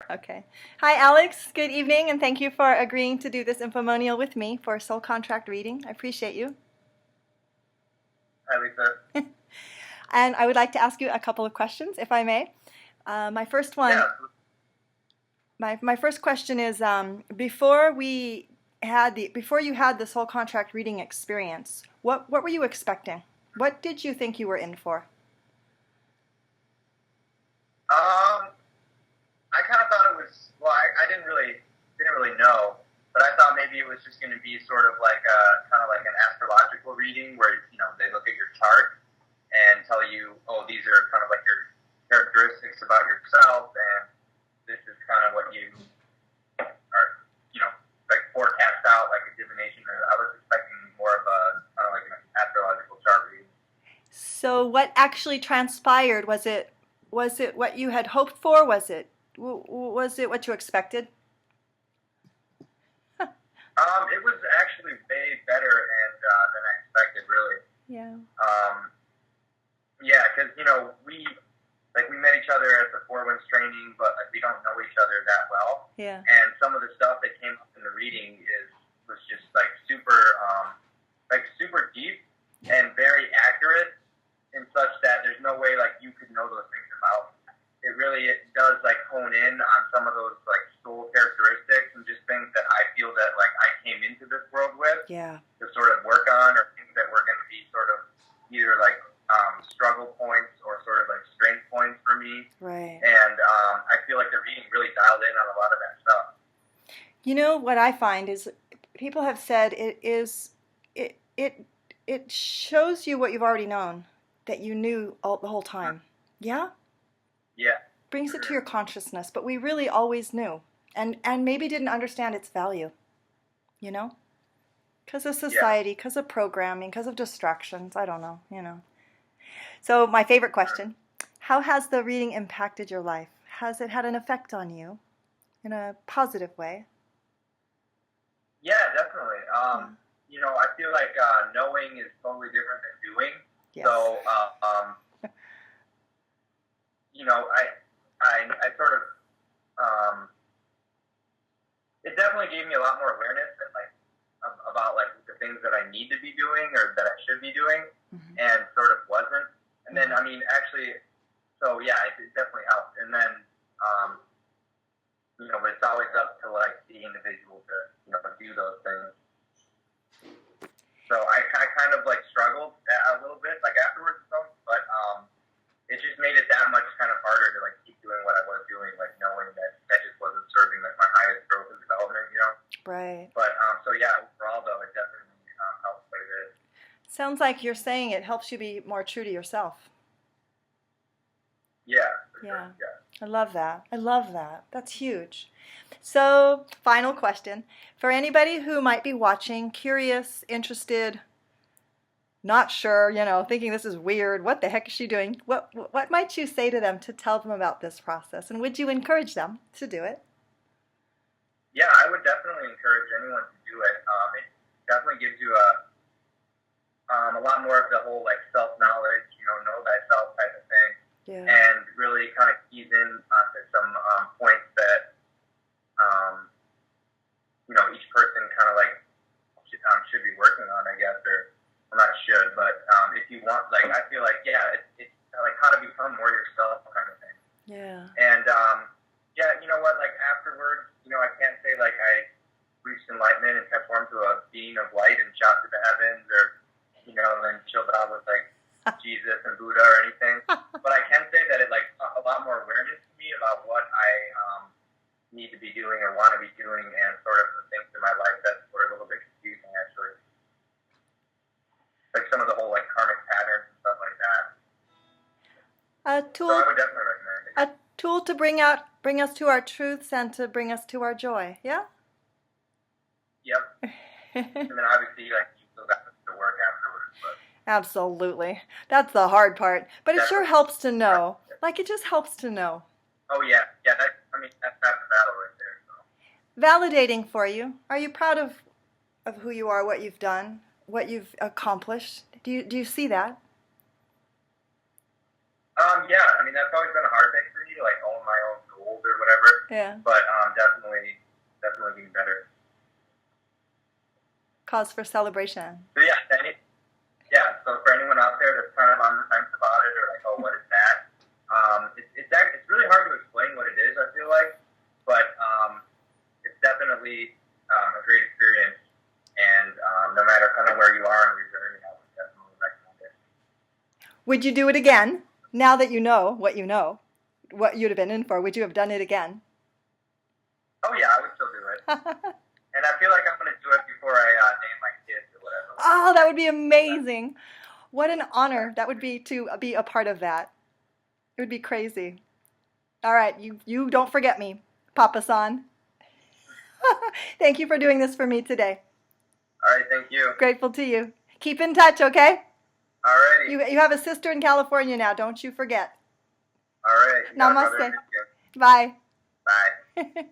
Okay. Hi, Alex. Good evening, and thank you for agreeing to do this infomonial with me for soul contract reading. I appreciate you. Hi, Lisa. And I would like to ask you a couple of questions, if I may. My first one, Yeah. my first question is, before you had the soul contract reading experience, what were you expecting? What did you think you were in for? I kind of thought it was. Well, I didn't really know, but I thought maybe it was just going to be sort of like kind of like an astrological reading where they look at your chart and tell you, oh, these are kind of like your characteristics about yourself, and this is kind of what you are, like forecast out like a divination. I was expecting more of a kind of like an astrological chart reading. So what actually transpired? Was it what you had hoped for? Was it what you expected? It was actually way better and than I expected, really. Yeah. Yeah, because we met each other at the Four Winds training, but like we don't know each other that well. Yeah. And some of the stuff that came up in the reading was just like super deep and very accurate, in such that there's no way like you could know those things about. It does like hone in on some of those like soul characteristics and just things that I feel that like I came into this world with Yeah. to sort of work on, or things that were going to be sort of either like struggle points or sort of like strength points for me. Right. And I feel like the reading really dialed in on a lot of that stuff. You know what I find is people have said it shows you what you've already known, that you knew the whole time. Yeah? Yeah. Brings it to your consciousness, but we really always knew, and maybe didn't understand its value, you know? Because of society, because of programming, because of distractions, I don't know. So my favorite question, how has the reading impacted your life? Has it had an effect on you in a positive way? Yeah, definitely. I feel like knowing is totally different than doing. Yes. So, I sort of, it definitely gave me a lot more awareness and like about like the things that I need to be doing or that I should be doing, and sort of wasn't. And then, I mean, actually, so yeah, it definitely helped. And then, but it's always up to like the individual to do those things. So I kind of like struggled a little bit like afterwards, but it just made it that much kind of harder to like keep doing what I was doing, like knowing that just wasn't serving like my highest growth and development, Right. But so yeah, overall though, it definitely helped quite a bit. Sounds like you're saying it helps you be more true to yourself. Yeah. Yeah. Sure, yeah. I love that. I love that. That's huge. So, final question. For anybody who might be watching, curious, interested, not sure, thinking this is weird, what the heck is she doing? What might you say to them to tell them about this process? And would you encourage them to do it? Yeah, I would definitely encourage anyone to do it. It definitely gives you a lot more of the whole like self-knowledge, know thyself type of thing. Yeah. And really kind of keys in onto some points that each person kind of like should be working on, I guess, or well, not should, but if you want, like, I feel like it's like how to become more yourself kind of thing. Yeah. And yeah, you know what, like afterwards, I can't say like I reached enlightenment and transformed to a being of light and shot to the heavens, or then chilled out with like Jesus and Buddha or anything. But I can say that it like a lot more awareness to me about what I need to be doing or want to be doing, and sort of the things in my life that were a little bit confusing actually. Like some of the whole like karmic patterns and stuff like that. A So tool, I would definitely recommend it. a tool to bring us to our truths and to bring us to our joy. Yeah. Yep. And then obviously like you still got to work afterwards, but Absolutely. That's the hard part. But it sure definitely. helps to know. Like, it just helps to know. Oh yeah, that's half the battle right there. So. Validating for you. Are you proud of who you are, what you've done, what you've accomplished? Do you see that? Yeah, that's always been a hard thing for me to like own my own goals or whatever. over. Yeah. But definitely getting better. Cause for celebration. So so for anyone out there that's kind of on the fence about it, or like, oh, what is that? It's really hard to explain what it is, I feel like, but it's definitely a great experience, and no matter kind of where you are in your journey, I would definitely recommend it. Would you do it again? Now that you know, what you'd have been in for, would you have done it again? Oh yeah, I would still do it. And I feel like I'm going to do it before I name my kids or whatever. Oh, that would be amazing. What an honor that would be to be a part of that. It would be crazy. All right, you don't forget me, Papa-san. Thank you for doing this for me today. All right, thank you. Grateful to you. Keep in touch, okay? All righty. You have a sister in California now, don't you forget. All right. Namaste. Bye. Bye.